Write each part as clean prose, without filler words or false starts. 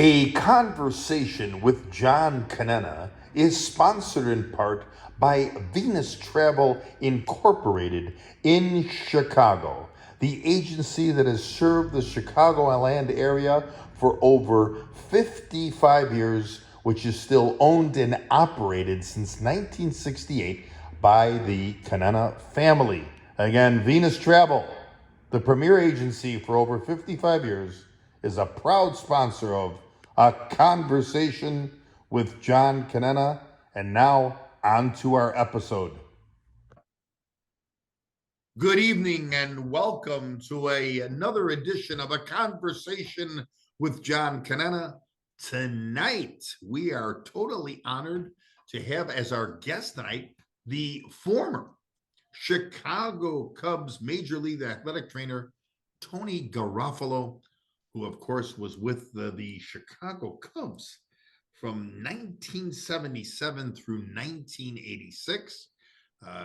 A Conversation with John Conenna is sponsored in part by Venus Travel Incorporated in Chicago, the agency that has served the Chicagoland area for over 55 years, which is still owned and operated since 1968 by the Conenna family. Again, Venus Travel, the premier agency for over 55 years, is a proud sponsor of A Conversation with John Conenna. And now, on to our episode. Good evening and welcome to another edition of A Conversation with John Conenna. Tonight, we are totally honored to have as our guest tonight the former Chicago Cubs Major League Athletic Trainer, Tony Garofalo, who, of course, was with the Chicago Cubs from 1977 through 1986.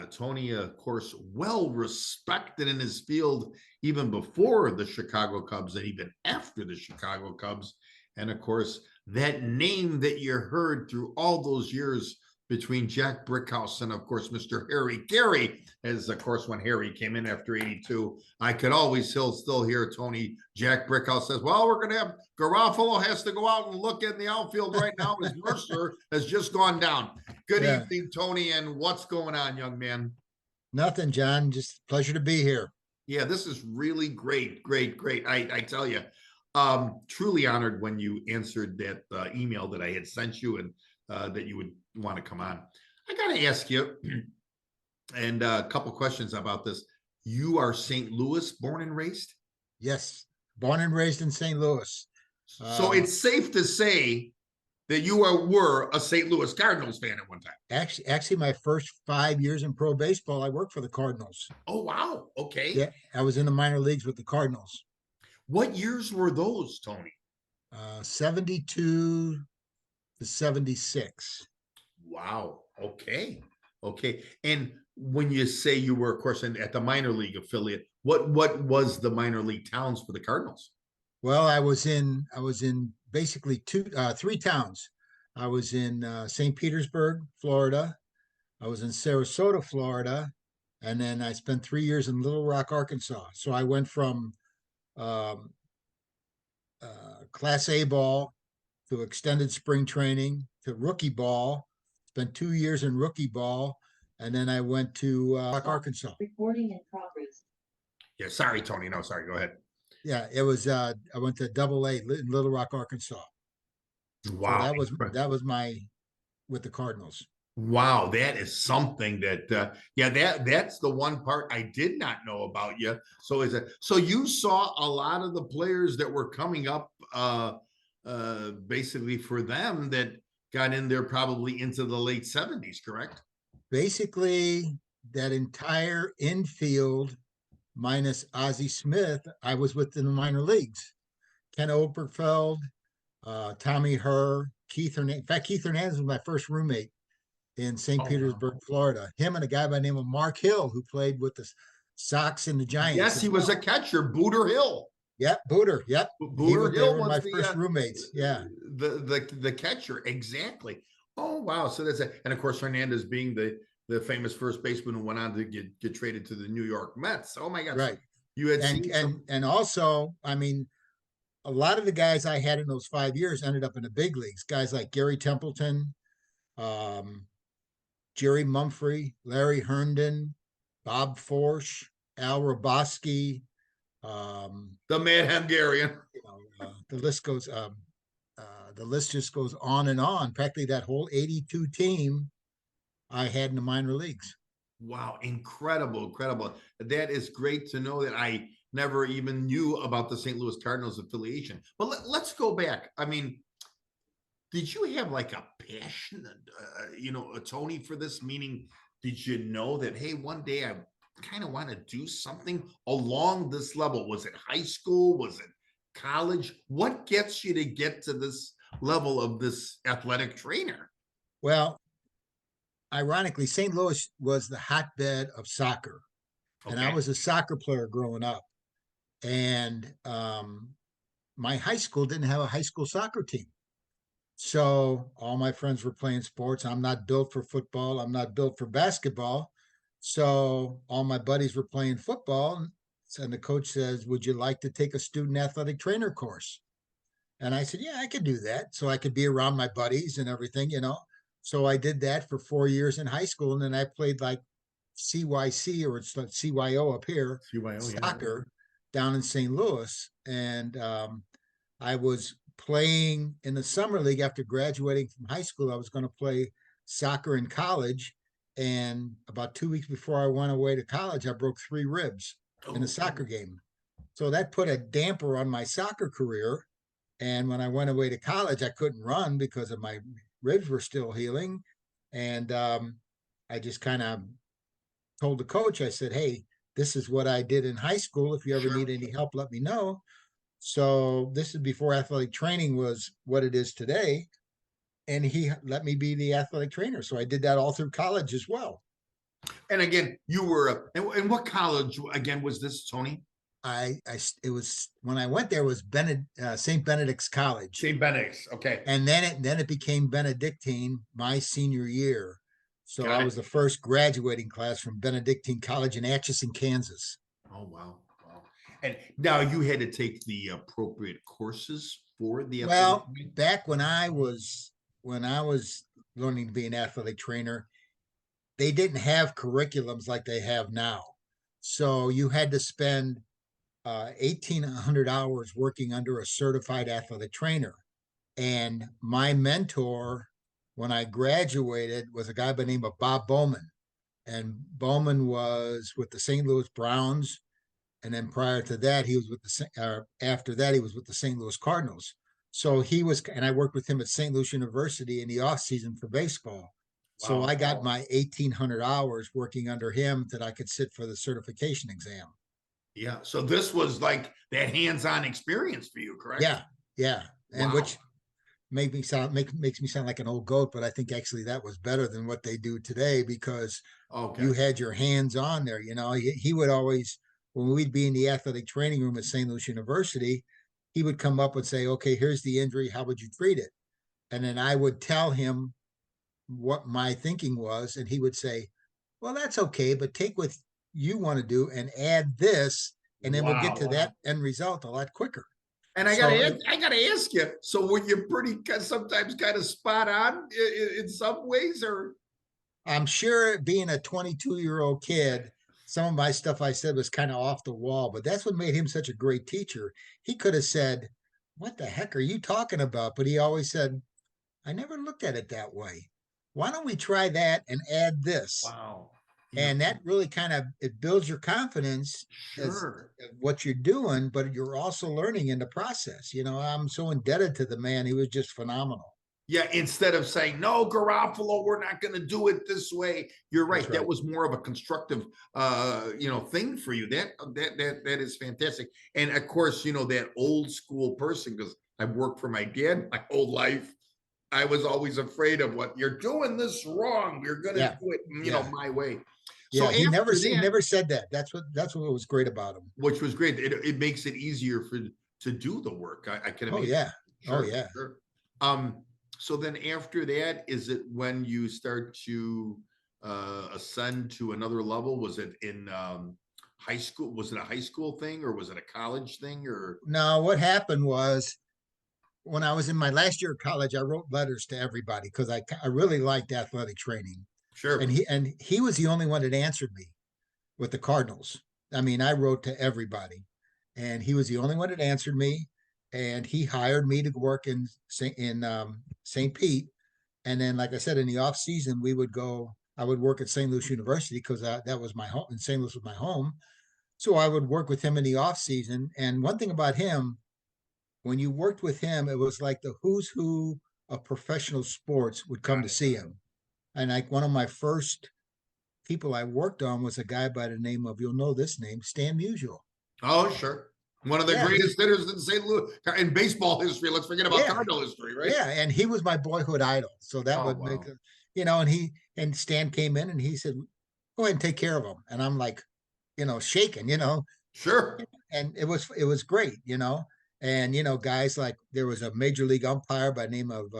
Tony, of course, well respected in his field even before the Chicago Cubs and even after the Chicago Cubs. And, of course, that name that you heard through all those years between Jack Brickhouse and, of course, Mr. Harry Carey, as, of course, when Harry came in after 82, I could always still hear Tony Jack Brickhouse says, well, we're going to have Garofalo has to go out and look in the outfield right now as Mercer has just gone down. Good evening, Tony, and what's going on, young man? Nothing, John. Just pleasure to be here. Yeah, this is really great. I tell you, truly honored when you answered that email that I had sent you and that you would want to come on. I got to ask you, and a couple questions about this. You are St. Louis born and raised? Yes, born and raised in St. Louis. So it's safe to say that you were a St. Louis Cardinals fan at one time. Actually, my first 5 years in pro baseball, I worked for the Cardinals. Oh, wow. Okay. Yeah, I was in the minor leagues with the Cardinals. What years were those, Tony? 72 to 76. Wow. Okay. And when you say you were, of course, at the minor league affiliate, what was the minor league towns for the Cardinals? Well, I was in basically three towns. I was in St. Petersburg, Florida. I was in Sarasota, Florida, and then I spent 3 years in Little Rock, Arkansas. So I went from um, Class A ball to extended spring training to rookie ball. Spent 2 years in rookie ball, and then I went to Arkansas. Recording in progress. Yeah, sorry, Tony. No, sorry. Go ahead. Yeah, it was. I went to Double A in Little Rock, Arkansas. Wow. So that was my with the Cardinals. Wow, that is something that that's the one part I did not know about you. So you saw a lot of the players that were coming up basically for them that got in there probably into the late 70s, correct? Basically, that entire infield minus Ozzie Smith, I was within the minor leagues. Ken Oberfeld, Tommy Herr, Keith Hernandez. In fact, Keith Hernandez was my first roommate in St. Petersburg, Florida. Him and a guy by the name of Mark Hill, who played with the Sox and the Giants. Yes, he was a catcher, Booter Hill. Yep, Booter. Yep, Booter Hill was my first roommates. Yeah, the catcher, exactly. Oh wow! So that's it. And of course, Hernandez being the famous first baseman who went on to get traded to the New York Mets. Oh my God! Right. So you had and also, I mean, a lot of the guys I had in those 5 years ended up in the big leagues. Guys like Gary Templeton, Jerry Mumphrey, Larry Herndon, Bob Forsch, Al Roboski, the Mad Hungarian. The list goes. The list just goes on and on. Practically that whole 82 team I had in the minor leagues. Wow, incredible. That is great to know that I never even knew about the St. Louis Cardinals affiliation. But let's go back. I mean, did you have like a passion, Tony, for this? Meaning, did you know that, hey, one day I kind of want to do something along this level? Was it high school? Was it college? What gets you to get to this level of this athletic trainer? Well, ironically, St. Louis was the hotbed of soccer. Okay. And I was a soccer player growing up. And my high school didn't have a high school soccer team. So all my friends were playing sports. I'm not built for football. I'm not built for basketball. So all my buddies were playing football. And the coach says, "Would you like to take a student athletic trainer course?" And I said, "Yeah, I could do that." So I could be around my buddies and everything. So I did that for 4 years in high school. And then I played like CYC, or it's like CYO up here, CYO, yeah. soccer down in St. Louis. And I was playing in the summer league after graduating from high school. I was going to play soccer in college. And about 2 weeks before I went away to college, I broke 3 ribs in a soccer game. So that put a damper on my soccer career. And when I went away to college, I couldn't run because of my ribs were still healing. And I just kind of told the coach, I said, "Hey, this is what I did in high school. If you ever Sure. need any help, let me know." So this is before athletic training was what it is today. And he let me be the athletic trainer. So I did that all through college as well. And again, you were, and what college again was this, Tony? It was when I went there, it was St. Benedict's College. St. Benedict's. Okay. And then it became Benedictine my senior year. So Got I it. was the first graduating class from Benedictine College in Atchison, Kansas. Oh, wow. Wow. And now you had to take the appropriate courses for the Well, athletic. back when I was learning to be an athletic trainer, they didn't have curriculums like they have now. So you had to spend 1,800 hours working under a certified athletic trainer. And my mentor, when I graduated, was a guy by the name of Bob Bowman. And Bowman was with the St. Louis Browns. And then prior to that, he was with after that, he was with the St. Louis Cardinals. So and I worked with him at St. Louis University in the off season for baseball. So Wow. I got my 1,800 hours working under him that I could sit for the certification exam. Yeah. So this was like that hands-on experience for you, correct? Yeah. Yeah. And Wow. which makes me sound like an old goat, but I think actually that was better than what they do today, because Okay. you had your hands on there. He would always, when we'd be in the athletic training room at St. Louis University, he would come up and say, "Okay, here's the injury. How would you treat it?" And then I would tell him what my thinking was, and he would say, "Well, that's okay, but take what you want to do and add this, and then we'll get to Wow. that end result a lot quicker." And I So gotta ask you. So were you pretty sometimes kind of spot on in some ways, or? I'm sure, being a 22-year-old kid, some of my stuff I said was kind of off the wall, but that's what made him such a great teacher. He could have said, "What the heck are you talking about?" But he always said, "I never looked at it that way. Why don't we try that and add this?" Wow. Yeah. And that really it builds your confidence as Sure. what you're doing, but you're also learning in the process. I'm so indebted to the man. He was just phenomenal. Yeah, instead of saying, "No, Garofalo, we're not going to do it this way." You're right. That's That right. was more of a constructive thing for you. That is fantastic. And of course, that old school person, because I've worked for my dad my whole life. I was always afraid of what you're doing this wrong. You're going to Yeah. do it, Yeah. my way. So Yeah. He after that, never said that. That's what was great about him. which was great, it makes it easier to do the work. I can Oh, imagine. yeah. Oh, Sure, yeah. sure. So then after that, is it when you start to ascend to another level? Was it in high school? Was it a high school thing, or was it a college thing, or? No, what happened was, when I was in my last year of college, I wrote letters to everybody because I really liked athletic training. And Sure. he was the only one that answered me with the Cardinals. I mean, I wrote to everybody, and he was the only one that answered me. And he hired me to work in St. Pete. And then, like I said, in the off season, I would work at St. Louis University because that was my home, and St. Louis was my home. So I would work with him in the off season. And one thing about him, when you worked with him, it was like the who's who of professional sports would come Got to it. see him. And like one of my first people I worked on was a guy by the name of, you'll know this name, Stan Musial. Oh, sure. One of the Yeah, greatest hitters in St. Louis in baseball history. Let's forget about yeah, Cardinal history, right? yeah. And he was my boyhood idol. So that Oh, would make wow. and Stan came in and he said, "Go ahead and take care of him." And I'm like, shaking, Sure. and it was great. And, guys like there was a major league umpire by the name of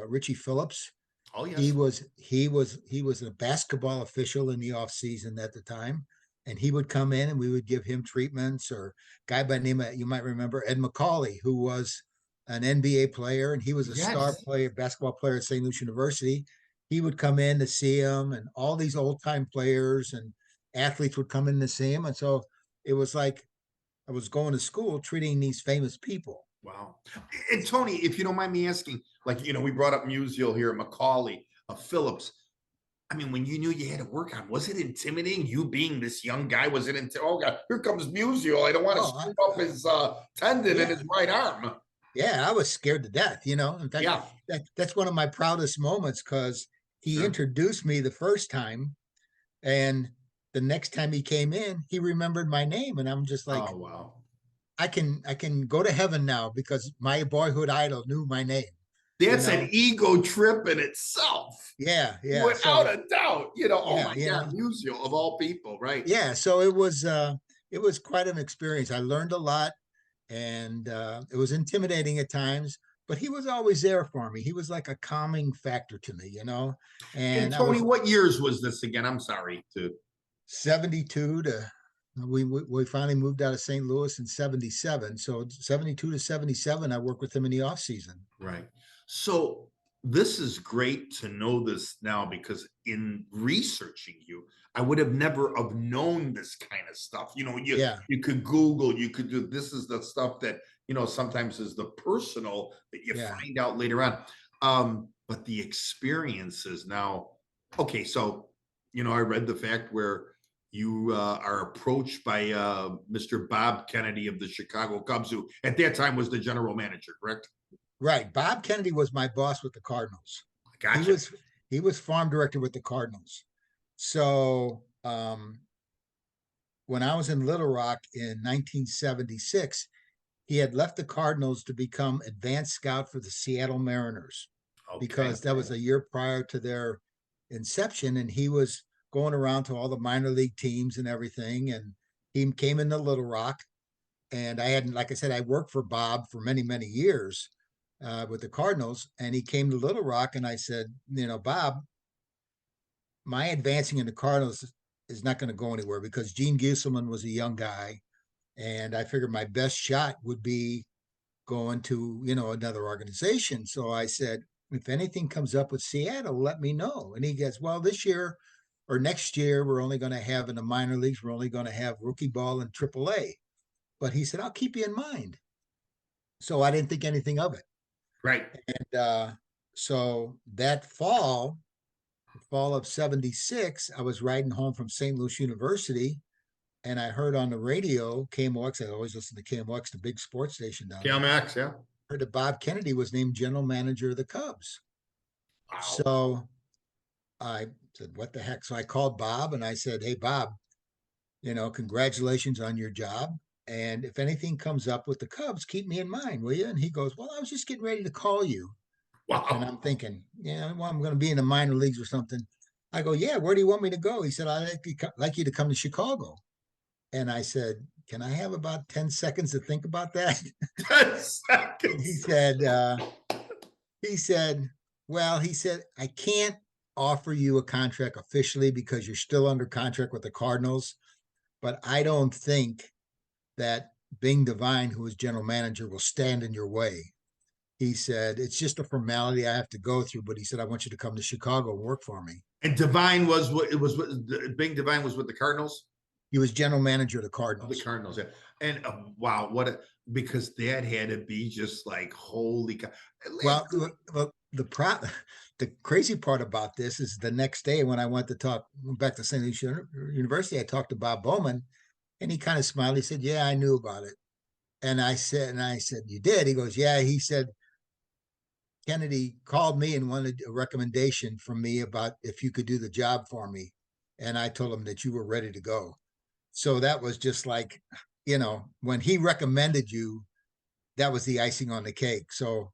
Richie Phillips. Oh, He yes. was he was a basketball official in the off season at the time, and he would come in and we would give him treatments. Or guy by the name of, you might remember, Ed McCauley, who was an NBA player and he was a star Yes. player, basketball player at St. Louis University. He would come in to see him, and all these old time players and athletes would come in to see him. And so it was like I was going to school treating these famous people. Wow. And Tony, if you don't mind me asking, like, we brought up Musial here, Macaulay, Phillips. I mean, when you knew you had to work on, was it intimidating? You being this young guy, was it oh God, here comes Musial. I don't want to Oh, screw up his tendon in yeah, his right arm. yeah, I was scared to death. In fact, Yeah, that's one of my proudest moments because he sure. introduced me the first time, and the next time he came in, he remembered my name, and I'm just like, Oh, wow. I can go to heaven now because my boyhood idol knew my name. You That's an know, ego trip in itself. yeah, yeah. Without So a doubt. Oh yeah, my God, Musial of all people, right? yeah. So it was quite an experience. I learned a lot, and it was intimidating at times, but he was always there for me. He was like a calming factor to me. And And I Tony, was what years was this again? I'm sorry to 72 to we finally moved out of St. Louis in 77. So 72 to 77, I worked with him in the off season. right. So this is great to know this now because in researching you, I would have never have known this kind of stuff. You Yeah, you could Google, you could do this is the stuff that sometimes is the personal that you yeah. find out later on. But the experiences now, okay, so I read the fact where you are approached by Mr. Bob Kennedy of the Chicago Cubs, who at that time was the general manager, correct? Right. Bob Kennedy was my boss with the Cardinals. He Gotcha. was he was farm director with the Cardinals. So when I was in Little Rock in 1976, he had left the Cardinals to become advanced scout for the Seattle Mariners Okay. because that was a year prior to their inception. And he was going around to all the minor league teams and everything. And he came into Little Rock. And I had, like I said, I worked for Bob for many, many years with the Cardinals. And he came to Little Rock, and I said, Bob, my advancing in the Cardinals is not going to go anywhere because Gene Gieselman was a young guy. And I figured my best shot would be going to, another organization. So I said, if anything comes up with Seattle, let me know. And he goes, well, this year or next year, we're only going to have in the minor leagues, we're only going to have rookie ball and AAA. But he said, I'll keep you in mind. So I didn't think anything of it. Right. And so that fall of 76, I was riding home from St. Louis University, and I heard on the radio, KMOX, I always listen to KMOX, the big sports station down there. KMX, yeah. Heard that Bob Kennedy was named general manager of the Cubs. Wow. So I said, what the heck? So I called Bob and I said, hey, Bob, congratulations on your job. And if anything comes up with the Cubs, keep me in mind, will you? And he goes, well, I was just getting ready to call you. And Wow. I'm thinking, yeah, well, I'm going to be in the minor leagues or something. I go, yeah, where do you want me to go? He said, I'd like you to come to Chicago. And I said, can I have about 10 seconds to think about that? 10 And he seconds. said, he said, well, he said, I can't offer you a contract officially because you're still under contract with the Cardinals, but I don't think that Bing Devine, who is general manager, will stand in your way. He said, it's just a formality I have to go through, but he said, I want you to come to Chicago and work for me. And Divine was what it was. Big Divine was with the Cardinals. He was general manager of the Of the Cardinals. Cardinals, yeah. And wow, because that had to be just like holy cow. Well, the crazy part about this is the next day when I went back to St. Louis University, I talked to Bob Bowman, and he kind of smiled. He said, "Yeah, I knew about it." And I said, "You did?" He goes, "Yeah." He said, "Kennedy called me and wanted a recommendation from me about if you could do the job for me." And I told him that you were ready to go. So that was just like, when he recommended you, that was the icing on the cake. So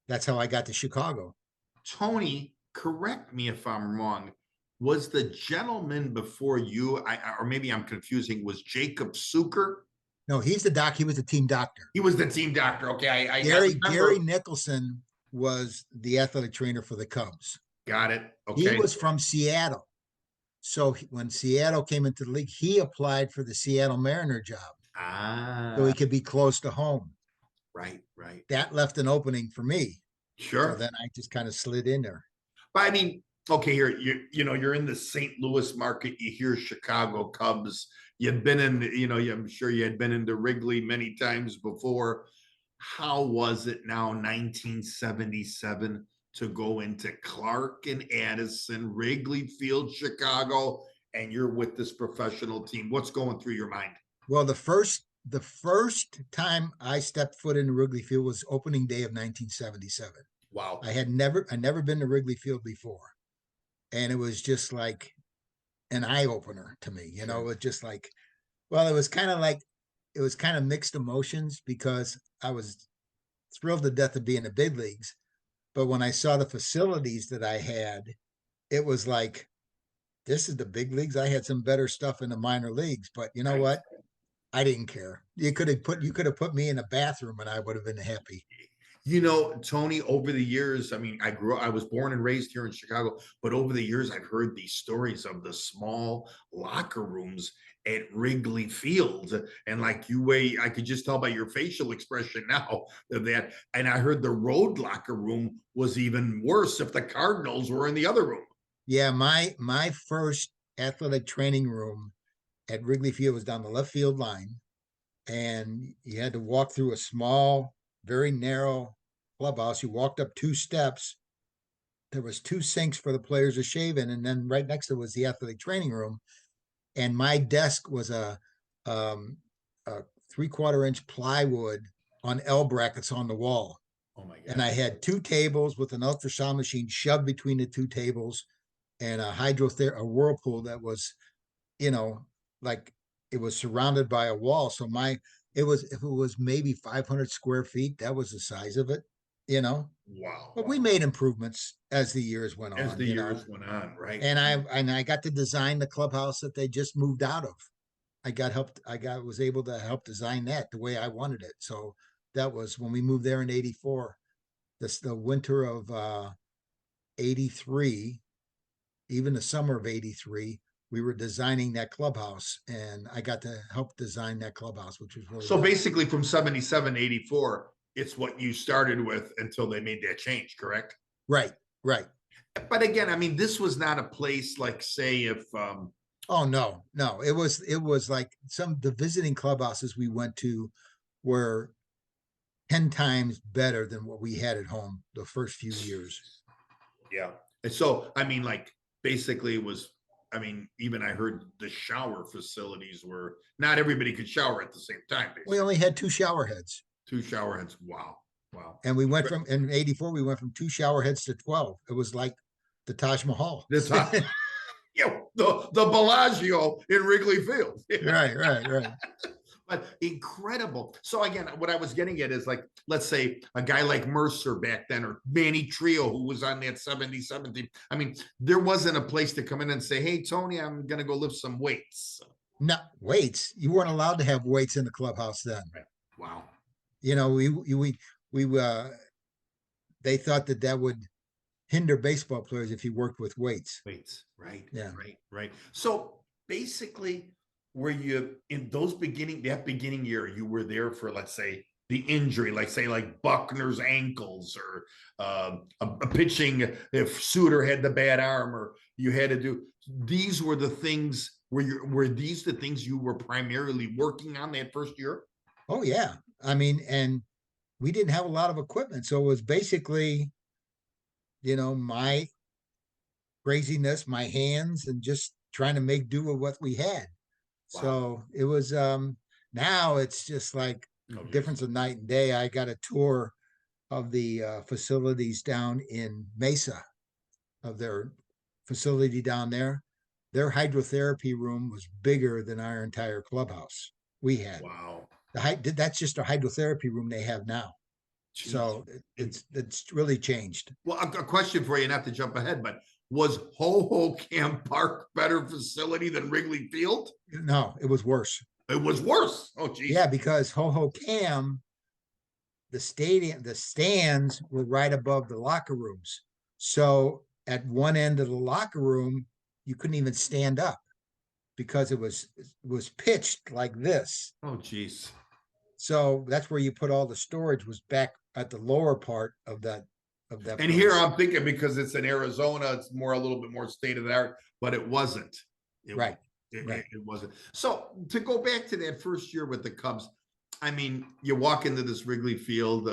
that's how I got to Chicago. Tony, correct me if I'm wrong. Was the gentleman before you, or maybe I'm confusing, was Jacob Suker? No, he's the doc. He was the team doctor. He was the team doctor. Okay, I Gary remember. Nicholson was the athletic trainer for the Cubs. Got it. He Okay. was from Seattle. So when Seattle came into the league, he applied for the Seattle Mariner job so he Ah, could be close to home. right, right. That left an opening for me. So Sure. then I just kind of slid in there. But I mean, okay, here you're in the St. Louis market. You hear Chicago Cubs. You've been in, I'm sure you had been into Wrigley many times before. How was it now, 1977, to go into Clark and Addison, Wrigley Field, Chicago, and you're with this professional team? What's going through your mind? Well, the first time I stepped foot into Wrigley Field was opening day of 1977. Wow. I never been to Wrigley Field before. And it was just like an eye opener to me. You know, it was just like, well, it was kind of mixed emotions because I was thrilled to death to be in the big leagues. But when I saw the facilities that I had, it was like, this is the big leagues. I had some better stuff in the minor leagues, but you know Right. what? I didn't care. You could have put me in a bathroom and I would have been happy. Tony, over the years, I mean, I was born and raised here in Chicago, but over the years, I've heard these stories of the small locker rooms at Wrigley Field. And like I could just tell by your facial expression now of that. And I heard the road locker room was even worse if the Cardinals were in the other room. Yeah, my first athletic training room at Wrigley Field was down the left field line, and you had to walk through a small, very narrow clubhouse. You walked up 2 steps. There was 2 sinks for the players to shave in, and then right next to it was the athletic training room. And my desk was a 3/4 inch plywood on L brackets on the wall. Oh my And I God. had 2 tables with an ultrasound machine shoved between the 2 tables and a whirlpool that was, you know, like it was surrounded by a wall. So if it was maybe 500 square feet, that was the size of it, you know. Wow. But we made improvements as the years went As on, the years went on, right? and I got to design the clubhouse that they just moved out of. Was able to help design that the way I wanted it. So that was when we moved there in '84. This the winter of '83, even the summer of '83. We were designing that clubhouse, and I got to help design that clubhouse, which was really So nice. basically from 77 to 84, it's what you started with until they made that change, correct? Right, right. But again, I mean, this was not a place like, say, if Oh no, no. It was like the visiting clubhouses we went to were 10 times better than what we had at home the first few years. yeah. And so I mean, like basically it was, I mean, even I heard the shower facilities were not everybody could shower at the same time, We basically. only had 2 shower heads. 2 shower heads. Wow. Wow. And we went from in '84, we went from 2 shower heads to 12. It was like the Taj Mahal. The top, the Bellagio in Wrigley Field. Right, right, right. But incredible. So again, what I was getting at is like, let's say a guy like Mercer back then, or Manny Trio, who was on that 77 team. I mean, there wasn't a place to come in and say, hey, Tony, I'm going to go lift some weights. No weights. You weren't allowed to have weights in the clubhouse then. Wow. You know, they thought that would hinder baseball players if you worked with weights. Weights. Right. Yeah. Right. So basically, were you in that beginning year, you were there for, let's say, the injury, like say like Buckner's ankles, or a pitching, if Suter had the bad arm, or you had to do, these were the things, were these the things you were primarily working on that first year? Oh yeah. I mean, and we didn't have a lot of equipment. So it was basically, my craziness, my hands, and just trying to make do with what we had. Wow. So it was now it's just like difference of night and day. I got a tour of the facilities down in Mesa, of their facility down there. Their hydrotherapy room was bigger than our entire clubhouse we had. Wow. That's just a hydrotherapy room they have now. Jeez. So it's really changed. Well, a question for you, not to jump ahead, but was Hohokam Park better facility than Wrigley Field? No, it was worse. It was worse. Oh, geez. Yeah, because Ho Cam, the stands were right above the locker rooms. So at one end of the locker room, you couldn't even stand up because it was pitched like this. Oh, geez. So that's where you put all the storage, was back at the lower part of that And here place. I'm thinking, because it's in Arizona, it's more a little bit more state of the art, but it wasn't. It, Right. it, Right. it wasn't. So to go back to that first year with the Cubs, I mean, you walk into this Wrigley Field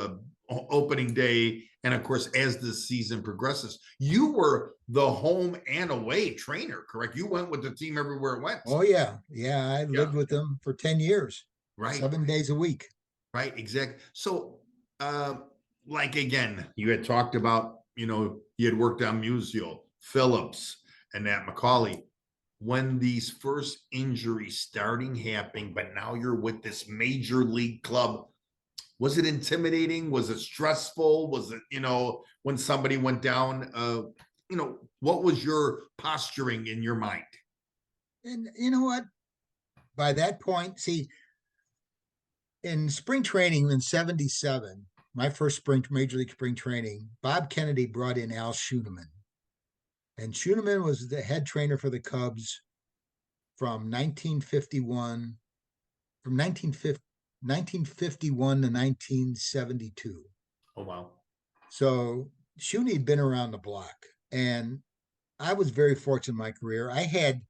opening day, and of course, as the season progresses, you were the home and away trainer, correct? You went with the team everywhere it went. Oh yeah. Yeah. I Yeah, lived with them for 10 years, right, 7 days a week. right, exactly. So, like again, you had talked about, you had worked on Musial, Phillips, and that McCauley. When these first injuries starting happening, but now you're with this major league club, was it intimidating? Was it stressful? Was it, when somebody went down, what was your posturing in your mind? And you know what? By that point, see, in spring training in 77, my first major league spring training, Bob Kennedy brought in Al Schuneman. And Schuneman was the head trainer for the Cubs from 1951, from 1951 to 1972. Oh, wow. So Shuney had been around the block. And I was very fortunate in my career. I had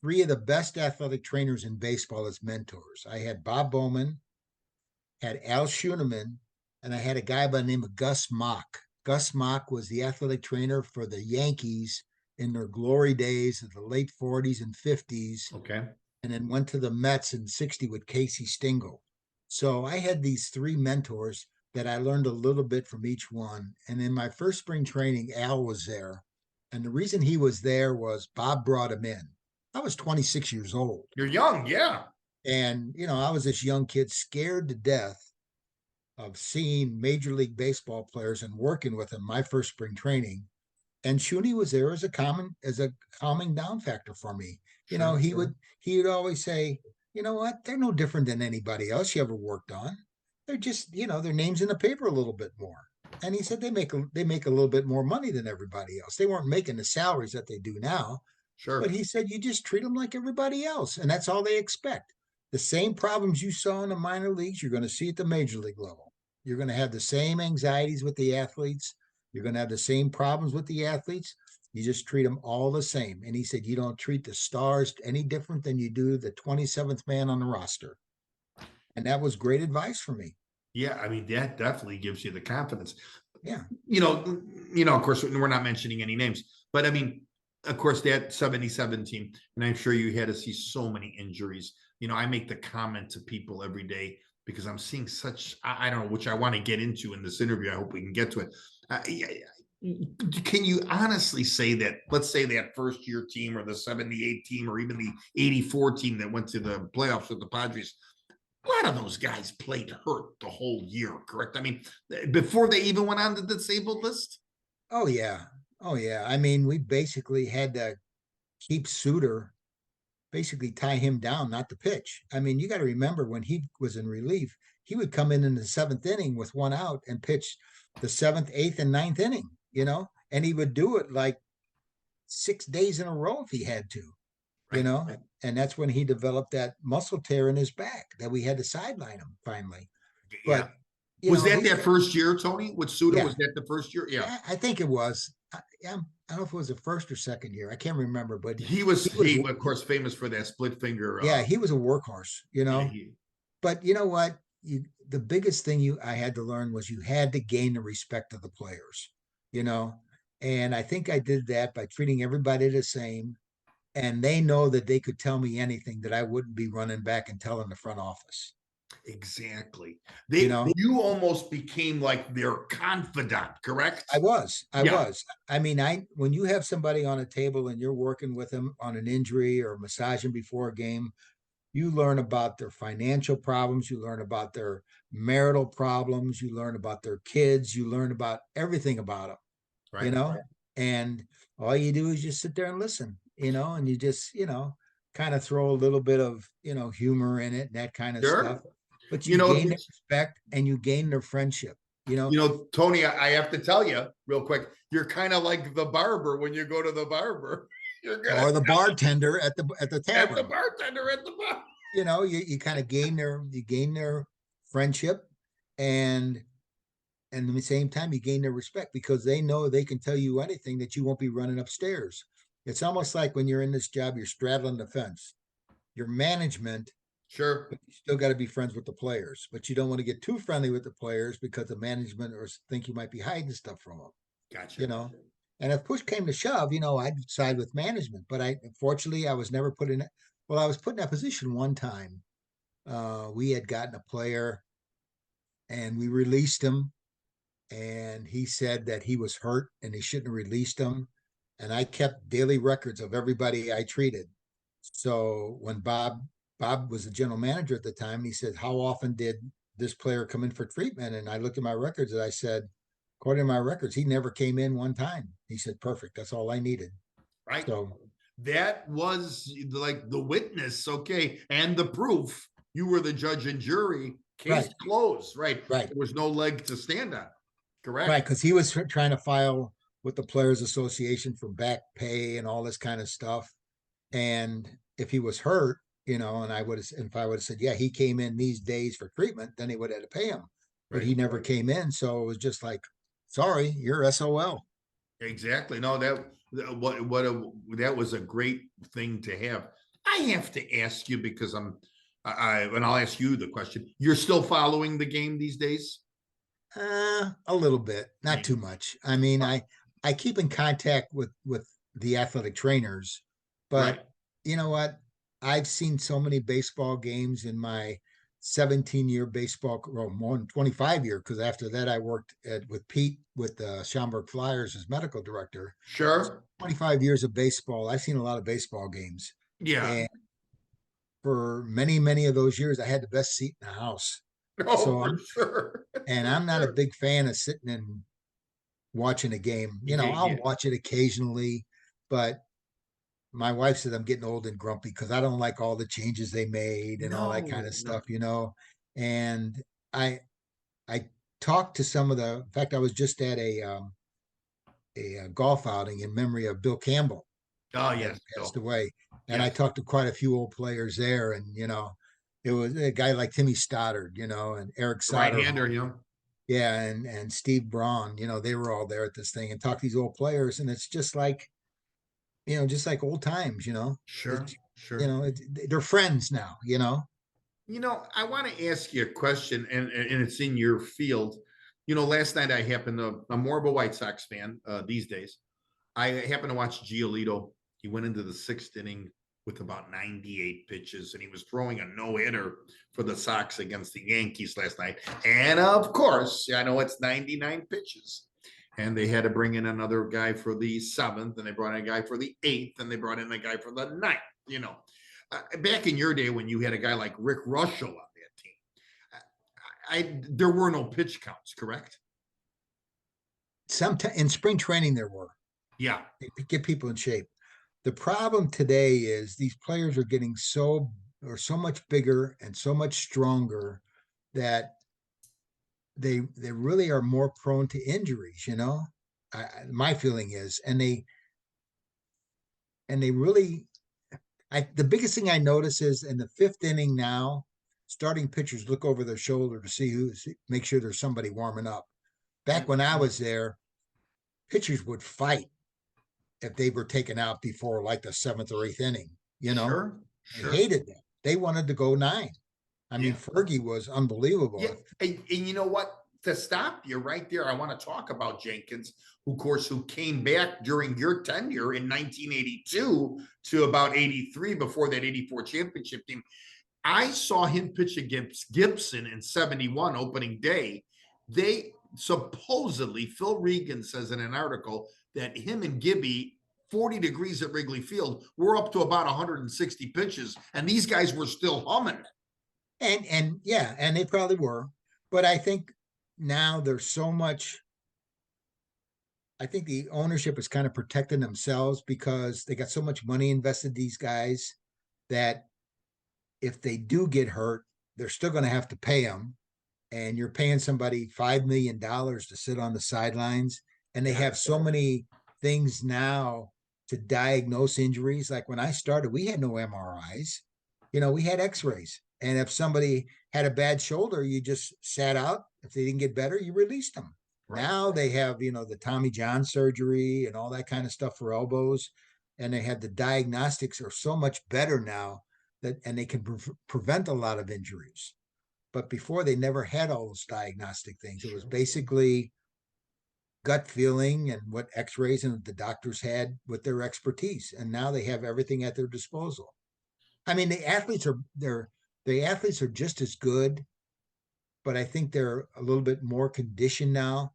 three of the best athletic trainers in baseball as mentors. I had Bob Bowman, had Al Schuneman, and I had a guy by the name of Gus Mock. Gus Mock was the athletic trainer for the Yankees in their glory days of the late 40s and 50s, Okay. and then went to the Mets in 60 with Casey Stengel. So I had these three mentors that I learned a little bit from each one. And in my first spring training, Al was there. And the reason he was there was Bob brought him in. I was 26 years old. You're young, yeah. And, I was this young kid scared to death of seeing Major League Baseball players and working with them my first spring training. And Shuney was there as a calming down factor for me. Sure, He sure. would always say, you know what, they're no different than anybody else you ever worked on. They're just, their name's in the paper a little bit more. And he said they make a little bit more money than everybody else. They weren't making the salaries that they do now. But Sure. he said, you just treat them like everybody else. And that's all they expect. The same problems you saw in the minor leagues, you're going to see at the major league level. You're going to have the same anxieties with the athletes. You're going to have the same problems with the athletes. You just treat them all the same. And he said, you don't treat the stars any different than you do the 27th man on the roster. And that was great advice for me. Yeah, I mean, that definitely gives you the confidence. Yeah. Of course, we're not mentioning any names, but I mean, of course, that 77 team, and I'm sure you had to see so many injuries. I make the comment to people every day because I'm seeing such, I don't know, which I want to get into in this interview. I hope we can get to it. Can you honestly say that, let's say that first year team or the 78 team or even the 84 team that went to the playoffs with the Padres, a lot of those guys played hurt the whole year, correct? I mean, before they even went on the disabled list? Oh, yeah. Oh, yeah. I mean, we basically had to keep Suter, basically tie him down, not to pitch. I mean, you got to remember when he was in relief, he would come in the seventh inning with one out and pitch the seventh, eighth, and ninth inning, and he would do it like 6 days in a row if he had to, you Right. know, and that's when he developed that muscle tear in his back that we had to sideline him finally. Yeah. But, Was that first year, Tony, with Suda? Yeah. Was that the first year? Yeah. Yeah, I think it was. I don't know if it was the first or second year. I can't remember, but He was, he was, of course, famous for that split finger. yeah, he was a workhorse, Yeah, But you know what? The biggest thing I had to learn was you had to gain the respect of the players, you know. And I think I did that by treating everybody the same. And they know that they could tell me anything that I wouldn't be running back and telling the front office. exactly. You know, You almost became like their confidant, correct? I was. Yeah. I mean, when you have somebody on a table and you're working with them on an injury or massaging before a game, you learn about their financial problems, you learn about their marital problems, you learn about their kids, you learn about everything about them, Right. and all you do is just sit there and listen, and you just, kind of throw a little bit of, humor in it and that kind of stuff. Sure. But You you know, gain their respect and you gain their friendship, Tony, I have to tell you real quick, you're kind of like the barber when you go to the barber. You're gonna or the bartender at the at the tavern. bartender at the bar. You kind of gain their friendship, and at the same time you gain their respect because they know they can tell you anything, that you won't be running upstairs. It's almost like when you're in this job, you're straddling the fence. Your management, Sure. but you still got to be friends with the players. But you don't want to get too friendly with the players because the management or think you might be hiding stuff from them. Gotcha. You know, and if push came to shove, I'd side with management. But unfortunately, I was never put in. Well, I was put in that position one time. We had gotten a player, and we released him, and he said that he was hurt and he shouldn't have released him. And I kept daily records of everybody I treated. So when Bob was the general manager at the time, he said, "How often did this player come in for treatment?" And I looked at my records and I said, "According to my records, he never came in one time." He said, "Perfect. That's all I needed." Right. So That was like the witness, okay, and the proof. You were the judge and jury. Case right, closed. Right. right, There was no leg to stand on. right, Correct. because he was trying to file with the Players Association for back pay and all this kind of stuff. And if he was hurt, and if I would have said, yeah, he came in these days for treatment, then he would have had to pay him. But Right. he never came in. So it was just like, sorry, you're SOL. Exactly. No, that was a great thing to have. I have to ask you because and I'll ask you the question. You're still following the game these days? A little bit, not Yeah. too much. I mean, I keep in contact with the athletic trainers, Right. but you know what? I've seen so many baseball games in my 17-year baseball, well, more than 25-year, because after that I worked with Pete with the Schaumburg Flyers as medical director. Sure. 25 years of baseball. I've seen a lot of baseball games, Yeah. and for many, many of those years, I had the best seat in the house. No, So for sure. and For I'm not a sure. big fan of sitting and watching a game. I'll Yeah. watch it occasionally, but my wife said I'm getting old and grumpy because I don't like all the changes they made and all that kind No, of no. stuff. And I talked to some of the. In fact, I was just at a golf outing in memory of Bill Campbell Oh, that yes. passed No. away, and I Yes. talked to quite a few old players there, and it was a guy like Timmy Stoddard, and Eric Right Soderholm. hander, Yeah, and Steve Braun, they were all there at this thing and talk to these old players, and it's just like old times. Sure. It's Sure. they're friends now. I want to ask you a question, and it's in your field. Last night I'm more of a White Sox fan these days. I happened to watch Giolito. He went into the sixth inning with about 98 pitches, and he was throwing a no-hitter for the Sox against the Yankees last night. And of course, I know it's 99 pitches. And they had to bring in another guy for the seventh, and they brought in a guy for the eighth, and they brought in a guy for the ninth. Back in your day when you had a guy like Rick Russell on that team, there were no pitch counts, correct? Sometimes in spring training there were. Yeah. They get people in shape. The problem today is these players are getting so much bigger and so much stronger that they really are more prone to injuries. My feeling is, and they really, the biggest thing I notice is in the fifth inning now, starting pitchers look over their shoulder to make sure there's somebody warming up. Back when I was there, pitchers would fight if they were taken out before like the seventh or eighth inning. Sure. They Sure. hated them. They wanted to go nine. I mean, Yeah. Fergie was unbelievable. Yeah. And you know what? To stop you right there, I want to talk about Jenkins, who, of course, who came back during your tenure in 1982 to about 83 before that 84 championship team. I saw him pitch against Gibson in 71 opening day. They supposedly, Phil Regan says in an article that him and Gibby, 40 degrees at Wrigley Field, were up to about 160 pitches, and these guys were still humming. And yeah, and they probably were. But I think now there's so much. I think the ownership is kind of protecting themselves because they got so much money invested in these guys that if they do get hurt, they're still going to have to pay them. And you're paying somebody $5 million to sit on the sidelines. And they have so many things now to diagnose injuries. Like when I started, we had no MRIs, we had x-rays. And if somebody had a bad shoulder, you just sat out. If they didn't get better, you released them. Right. Now they have, the Tommy John surgery and all that kind of stuff for elbows. And they have the diagnostics are so much better now and they can prevent a lot of injuries. But before, they never had all those diagnostic things. It was basically gut feeling and what x-rays and the doctors had with their expertise. And now they have everything at their disposal. I mean, the athletes are just as good, but I think they're a little bit more conditioned now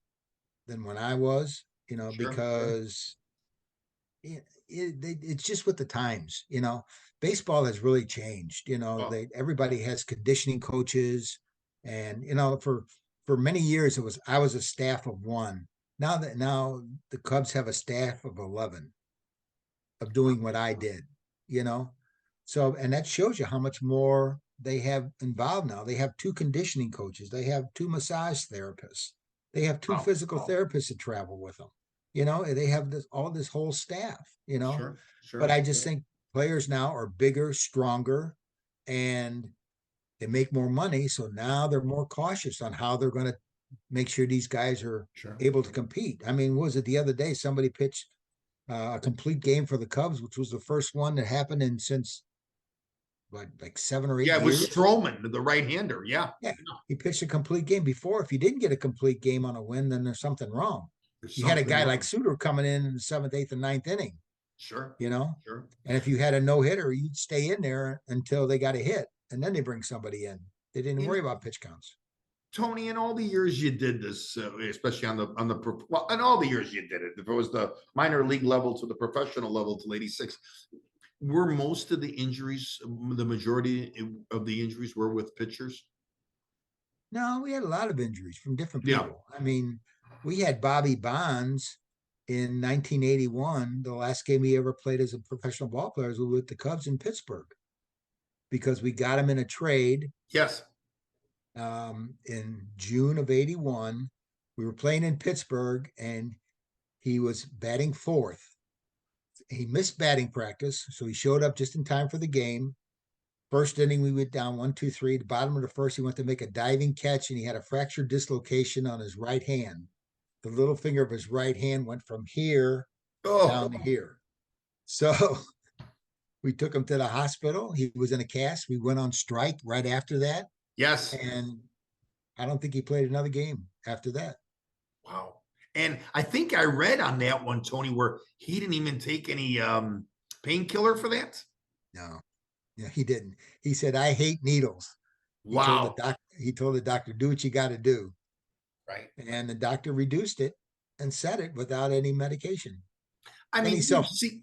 than when I was, because it's just with the times, baseball has really changed, everybody has conditioning coaches and, for many years I was a staff of one. Now the Cubs have a staff of 11 of doing what I did, So, and that shows you how much more they have involved now. They have 2 conditioning coaches. They have 2 massage therapists. They have 2 physical therapists that travel with them. They have this whole staff, Sure. But I just think players now are bigger, stronger, and they make more money. So now they're more cautious on how they're going to make sure these guys are able to compete. I mean, what was it the other day? Somebody pitched a complete game for the Cubs, which was the first one that happened in since like 7 or 8 years. Yeah, it was Stroman, the right-hander. Yeah. He pitched a complete game before. If you didn't get a complete game on a win, then there's something wrong. You had a guy like Suter coming in the 7th, 8th, and 9th inning. Sure. Sure. And if you had a no-hitter, you'd stay in there until they got a hit, and then they bring somebody in. They didn't worry about pitch counts. Tony, in all the years you did this, especially in all the years you did it, if it was the minor league level to the professional level till '86, were most of the injuries, the majority of the injuries were with pitchers? No, we had a lot of injuries from different people. I mean, we had Bobby Bonds in 1981. The last game he ever played as a professional ball player was with the Cubs in Pittsburgh because we got him in a trade. Yes. In June of '81. We were playing in Pittsburgh and he was batting 4th. He missed batting practice, so he showed up just in time for the game. First inning, we went down 1-2-3. The bottom of the first, he went to make a diving catch, and he had a fractured dislocation on his right hand. The little finger of his right hand went from here down to here. So we took him to the hospital. He was in a cast. We went on strike right after that. Yes. And I don't think he played another game after that. Wow. And I think I read on that one, Tony, where he didn't even take any painkiller for that. No, he didn't. He said, "I hate needles." Wow. He told the doctor, "Do what you got to do." Right. And the doctor reduced it and set it without any medication. I mean,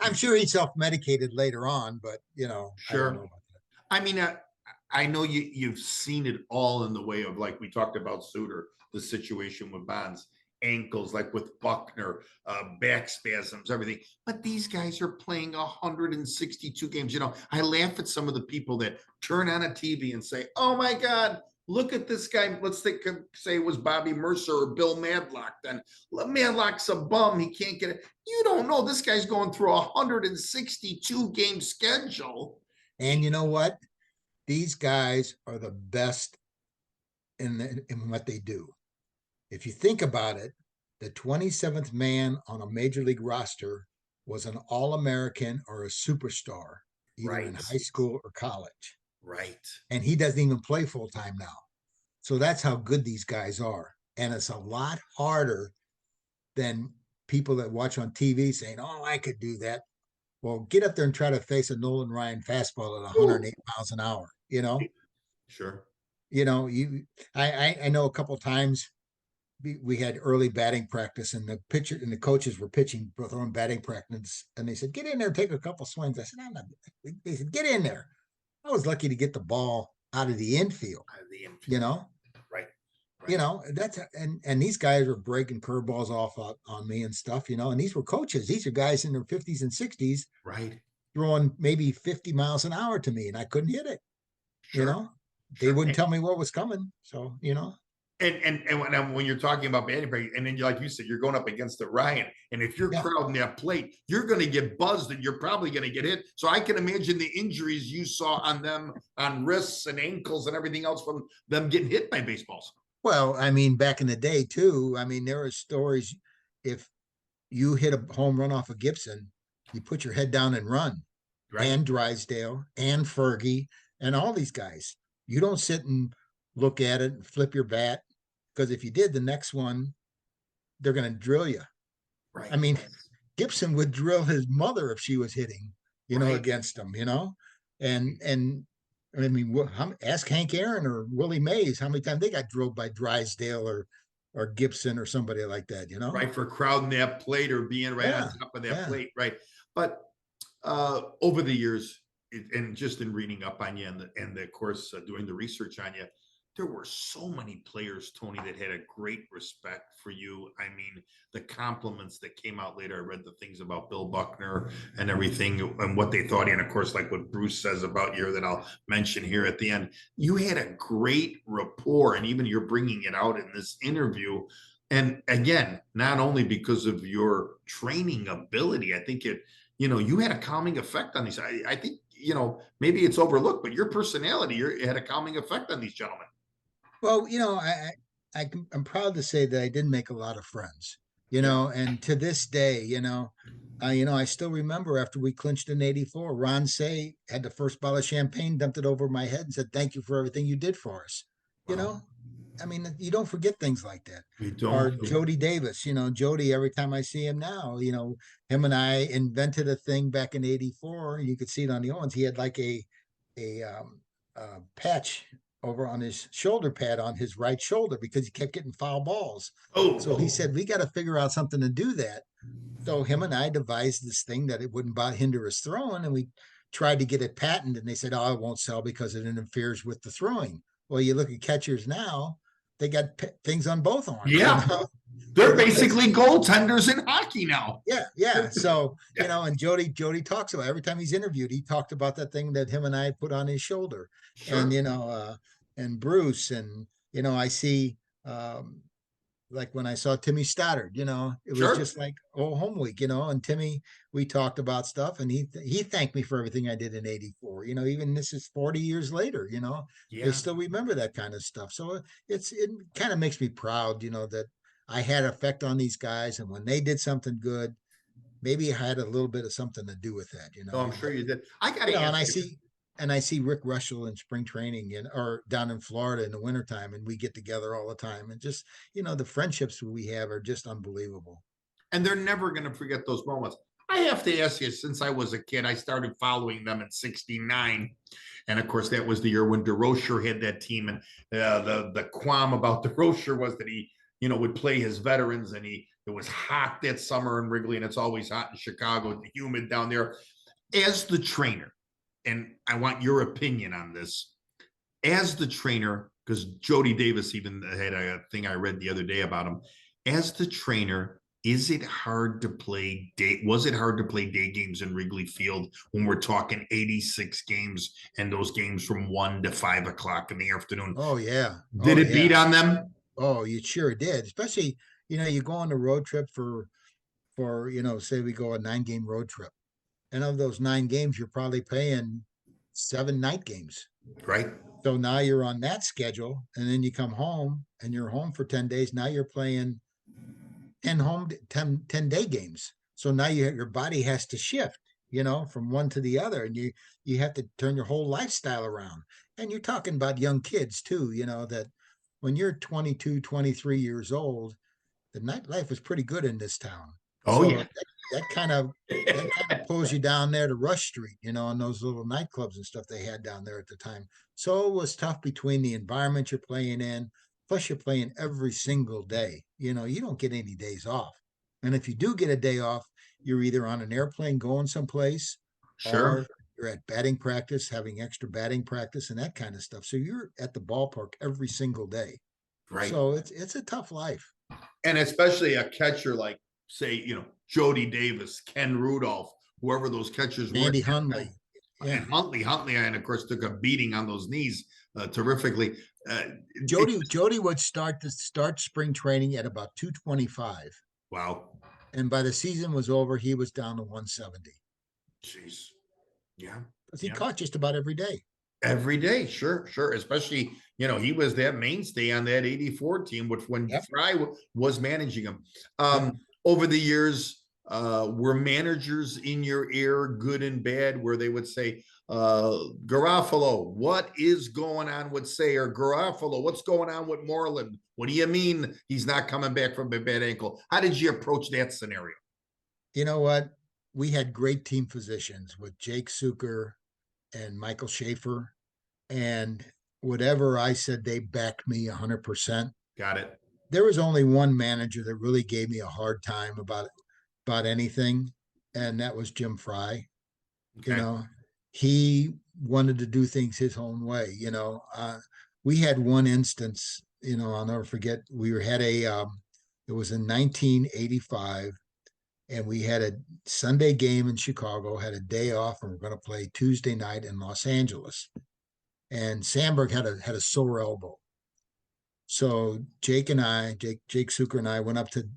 I'm sure he self-medicated later on, but sure. I don't know about that. I mean, I know you've seen it all in the way of, like we talked about Suter, the situation with Bonds, ankles, like with Buckner, back spasms, everything. But these guys are playing 162 games. I laugh at some of the people that turn on a TV and say, "Oh my God, look at this guy." Let's say it was Bobby Mercer or Bill Madlock. Then Madlock's a bum. He can't get it. You don't know. This guy's going through 162 game schedule. And you know what? These guys are the best in what they do. If you think about it, the 27th man on a major league roster was an All-American or a superstar, either in high school or college. Right. And he doesn't even play full-time now. So that's how good these guys are. And it's a lot harder than people that watch on TV saying, "Oh, I could do that." Well, get up there and try to face a Nolan Ryan fastball at 108 miles an hour, Sure. I know a couple of times we had early batting practice and the pitcher and the coaches were throwing batting practice, and they said, "Get in there and take a couple swings." I said, "I'm not." They said, "Get in there." I was lucky to get the ball out of the infield. Right. That's and these guys were breaking curveballs off on me and stuff, and these were coaches. These are guys in their 50s and 60s. Right. throwing maybe 50 miles an hour to me and I couldn't hit it. You Sure, know, they sure. wouldn't tell me what was coming. So, And when you're talking about batting practice, and then like you said, you're going up against the Ryan, and if you're yeah. crowding that plate, you're going to get buzzed, and you're probably going to get hit. So I can imagine the injuries you saw on them, on wrists and ankles and everything else from them getting hit by baseballs. Well, I mean, back in the day too, I mean, there are stories. If you hit a home run off of Gibson, you put your head down and run, Right, and Drysdale and Fergie and all these guys. You don't sit and look at it and flip your bat, because if you did, the next one, they're going to drill you. I right, mean, Gibson would drill his mother if she was hitting, right. against him, and I mean, ask Hank Aaron or Willie Mays how many times they got drilled by Drysdale or Gibson or somebody like that. Right, for crowding that plate or being right on Yeah, top of that yeah. plate, right? But over the years, and just in reading up on you and of course doing the research on you, there were so many players, Tony, that had a great respect for you. I mean, the compliments that came out later. I read the things about Bill Buckner and everything and what they thought, and of course, like what Bruce says about you that I'll mention here at the end. You had a great rapport, and even you're bringing it out in this interview. And again, not only because of your training ability, I think you had a calming effect on these. I think, maybe it's overlooked, but your personality had a calming effect on these gentlemen. Well, I'm proud to say that I did make a lot of friends, Yeah. and to this day, I still remember after we clinched in '84, Ron Say had the first bottle of champagne, dumped it over my head, and said, "Thank you for everything you did for us." You Well, know, I mean, you don't forget things like that. we Or don't. Jody Davis, Jody, every time I see him now, him and I invented a thing back in '84. You could see it on the Owens. He had like a patch over on his shoulder pad on his right shoulder because he kept getting foul balls. Oh, So he said, we got to figure out something to do that. So him and I devised this thing that it wouldn't hinder his throwing. And we tried to get it patented. And they said, oh, it won't sell because it interferes with the throwing. Well, you look at catchers now, they got things on both arms, yeah. So They're basically goaltenders in hockey now. yeah. So, Yeah, and Jody talks about every time he's interviewed, he talked about that thing that him and I put on his shoulder. And, sure. and Bruce, and, I see, like when I saw Timmy Stoddard, it was Sure. just like, oh, home week, and Timmy, we talked about stuff, and he thanked me for everything I did in '84. Even this is 40 years later, they Yeah. still remember that kind of stuff. So it kind of makes me proud, that I had effect on these guys, and when they did something good, maybe I had a little bit of something to do with that, No, I'm sure you did. I got to and ask you. I see Rick Russell in spring training or down in Florida in the wintertime, and we get together all the time, and just, the friendships we have are just unbelievable. And they're never going to forget those moments. I have to ask you, since I was a kid, I started following them in '69. And of course, that was the year when DeRocher had that team. And the qualm about DeRocher was that he, would play his veterans, and it was hot that summer in Wrigley, and it's always hot in Chicago, humid down there. As the trainer, and I want your opinion on this, as the trainer, because Jody Davis even had a thing I read the other day about him. As the trainer, is it hard to play day? Was it hard to play day games in Wrigley Field when we're talking 86 games and those games from 1 to 5 o'clock in the afternoon? Oh yeah, Did oh it beat yeah, on them? oh you sure did. Especially, you go on a road trip for say we go a 9-game road trip, and of those 9 games, you're probably playing 7 night games. Right. So now you're on that schedule, and then you come home and you're home for 10 days. Now you're playing 10 day games. So now your body has to shift, from one to the other, and you have to turn your whole lifestyle around. And you're talking about young kids too, that when you're 22, 23 years old, the nightlife was pretty good in this town. Oh, So yeah. that kind of pulls you down there to Rush Street, and those little nightclubs and stuff they had down there at the time. So it was tough between the environment you're playing in, plus you're playing every single day. You don't get any days off. And if you do get a day off, you're either on an airplane going someplace, Sure. or you're at batting practice, having extra batting practice and that kind of stuff. So you're at the ballpark every single day. Right. So it's a tough life. And especially a catcher like, say, Jody Davis, Ken Rudolph, whoever those catchers were. Andy Hundley. Yeah. And Huntley, and of course took a beating on those knees terrifically. Jody would start spring training at about 225. Wow. And by the season was over, he was down to 170. Jeez. Yeah. Because he caught just about every day. Every day, sure. Especially, he was that mainstay on that 84 team, which when Fry was managing him. Over the years, were managers in your ear, good and bad, where they would say, Garofalo, what is going on with Sayer? Garofalo, what's going on with Moreland? What do you mean he's not coming back from a bad ankle? How did you approach that scenario? You know what? We had great team physicians with Jake Suker and Michael Schaefer, and whatever I said, they backed me 100%. Got it. There was only one manager that really gave me a hard time about anything, and that was Jim Fry. Okay. He wanted to do things his own way. We had one instance, I'll never forget. It was in 1985, and we had a Sunday game in Chicago, had a day off, and we're going to play Tuesday night in Los Angeles. And Sandberg had a sore elbow. So Jake Suker and I went up to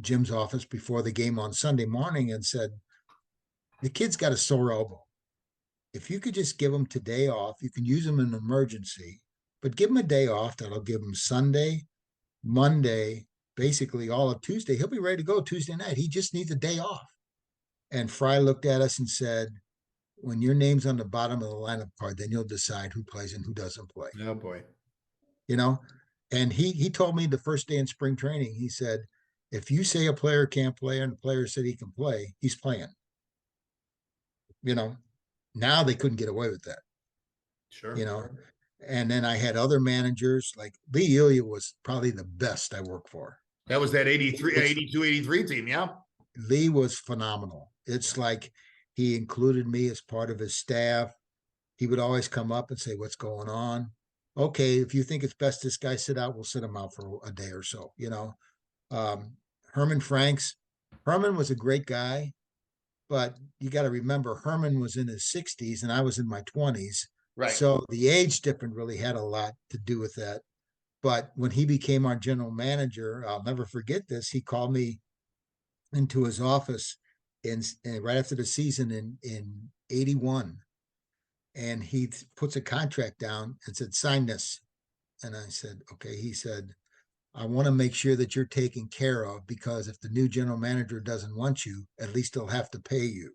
Jim's office before the game on Sunday morning and said, the kid's got a sore elbow. If you could just give him today off, you can use him in an emergency, but give him a day off. That'll give him Sunday, Monday, basically all of Tuesday. He'll be ready to go Tuesday night. He just needs a day off. And Fry looked at us and said, when your name's on the bottom of the lineup card, then you'll decide who plays and who doesn't play. Oh boy. And he told me the first day in spring training, he said, if you say a player can't play and the player said he can play, he's playing. Now they couldn't get away with that. Sure. And then I had other managers, like Lee Ilya was probably the best I worked for. That was that 83 team, yeah? Lee was phenomenal. It's like he included me as part of his staff. He would always come up and say, what's going on? Okay, if you think it's best this guy sit out, we'll sit him out for a day or so, Herman Franks. Herman was a great guy, but you got to remember, Herman was in his 60s and I was in my 20s. Right. So the age difference really had a lot to do with that. But when he became our general manager, I'll never forget this. He called me into his office right after the season in 81. And he puts a contract down and said, sign this. And I said, okay. He said, I want to make sure that you're taken care of, because if the new general manager doesn't want you, at least they'll have to pay you.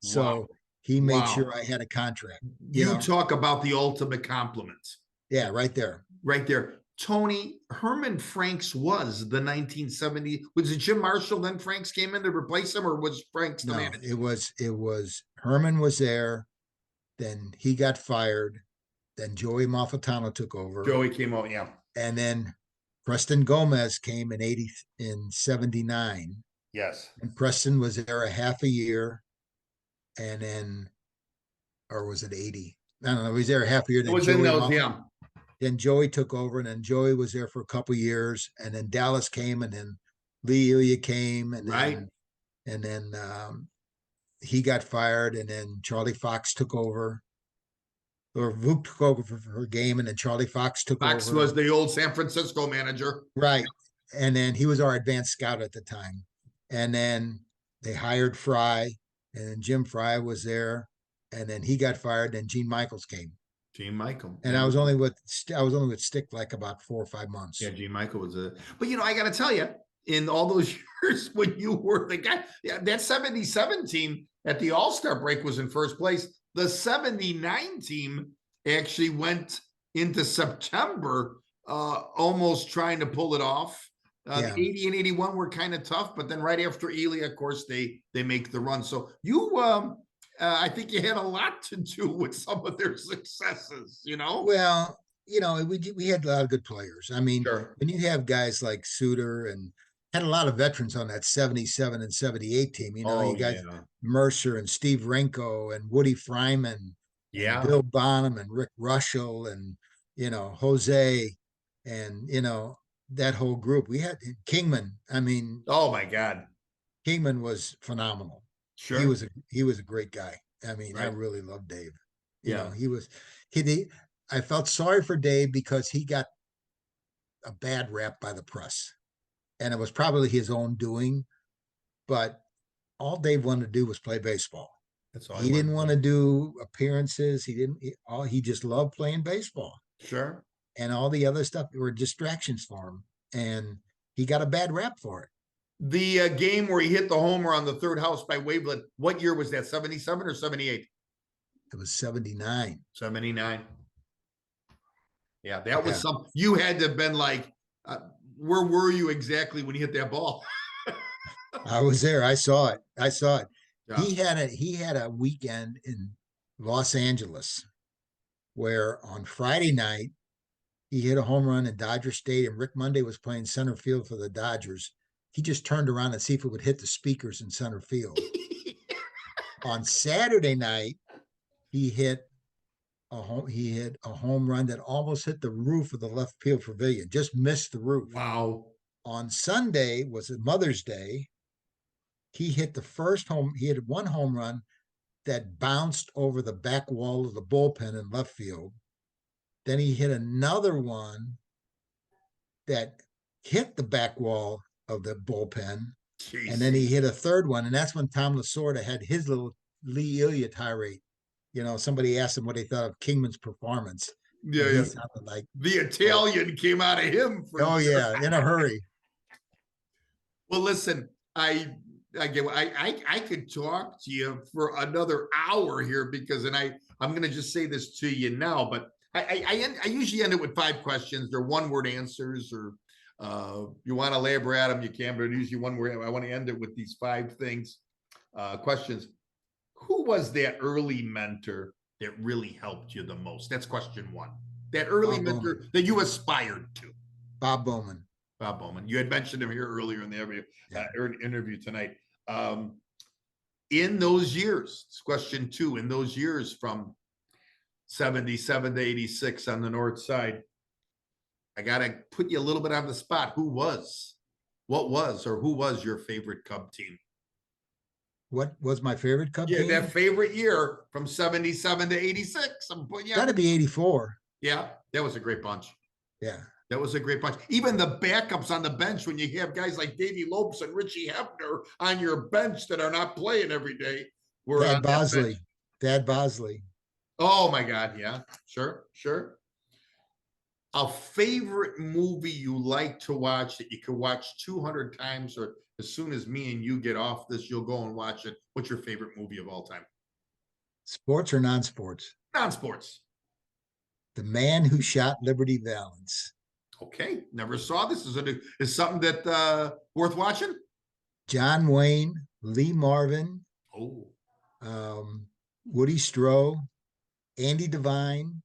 So he made sure I had a contract. You talk about the ultimate compliment. Yeah, right there. Right there. Tony, Herman Franks was the 1970. Was it Jim Marshall then Franks came in to replace him, or was Franks the manager? It was Herman was there. Then he got fired. Then Joey Malfitano took over. Joey came out, yeah. And then Preston Gomez came in 79. Yes. And Preston was there a half a year. And then, or was it 80? I don't know. He was there a half a year. Then Joey took over, and then Joey was there for a couple of years. And then Dallas came, and then Lee Ilya came, and then he got fired, and then Charlie Fox took over. Or Vuk took over for a game, and then Charlie Fox took over. Fox was the old San Francisco manager. Right. And then he was our advanced scout at the time. And then they hired Fry, and then Jim Fry was there, and then he got fired, and Gene Michaels came. Gene Michael. And I was only with Stick like about 4 or 5 months. Yeah, Gene Michael was but I got to tell you, in all those years when you were the guy, that 77 team at the All-Star break was in first place. The 79 team actually went into September almost trying to pull it off. The 80 and 81 were kind of tough, but then right after Ilya, of course, they make the run. So you, I think you had a lot to do with some of their successes, Well, we had a lot of good players. I mean, when you have guys like Suter and had a lot of veterans on that 77 and 78 team, you got Mercer and Steve Renko and Woody Fryman, and Bill Bonham and Rick Rushell and, Jose and, that whole group. We had Kingman. I mean, oh my God. Kingman was phenomenal. Sure. He was a great guy. I mean, I Right. really loved Dave. You know, Yeah. he I felt sorry for Dave because he got a bad rap by the press. And it was probably his own doing, but all Dave wanted to do was play baseball. That's all I He didn't wanted to want do. to do appearances. He just loved playing baseball. Sure. And all the other stuff were distractions for him. And he got a bad rap for it. The game where he hit the homer on the third house by Waveland, what year was that? 77 or 78? It was 79. 79. Yeah, that was Yeah. some, you had to have been like, where were you exactly when you hit that ball? I was there. I saw it. I saw it. Yeah. He had a weekend in Los Angeles where on Friday night he hit a home run in Dodger Stadium. Rick Monday was playing center field for the Dodgers. He just turned around and see if it would hit the speakers in center field. On Saturday night, he hit he hit a home run that almost hit the roof of the left field pavilion, just missed the roof. Wow. On Sunday was Mother's Day. He hit he hit one home run that bounced over the back wall of the bullpen in left field. Then he hit another one that hit the back wall of the bullpen. Jeez. And then he hit a third one. And that's when Tom Lasorda had his little Lee Ilya tirade. You know, somebody asked him what he thought of Kingman's performance. Yeah, and yeah. he sounded like the Italian came out of him. Oh, sure. yeah, in a hurry. Well, listen, I could talk to you for another hour here because, and I'm going to just say this to you now, but I usually end it with 5 questions. They're 1-word answers, or you want to labor at them, you can, but usually 1 word. I want to end it with these 5 things, questions. Who was that early mentor that really helped you the most? That's question 1. That early Bob mentor Bowman. that you aspired to. Bob Bowman. Bob Bowman. You had mentioned him here earlier in the interview tonight. In those years, it's question 2, in those years from 77 to 86 on the north side, I got to put you a little bit on the spot. Who was your favorite Cub team? What was my favorite Cub Yeah, team? that favorite year from 77 to 86. I'm putting you. Got to be 84. Yeah, that was a great bunch. Yeah. That was a great bunch. Even the backups on the bench, when you have guys like Davey Lopes and Richie Hefner on your bench that are not playing every day, were Dad on that Bosley. bench. Dad Bosley. Oh my God. Yeah, sure. A favorite movie you like to watch that you could watch 200 times, or as soon as me and you get off this, you'll go and watch it. What's your favorite movie of all time? Sports or non-sports? Non-sports. The Man Who Shot Liberty Valance. Okay, never saw this. Is something that worth watching? John Wayne, Lee Marvin, Oh, Woody Strode, Andy Devine.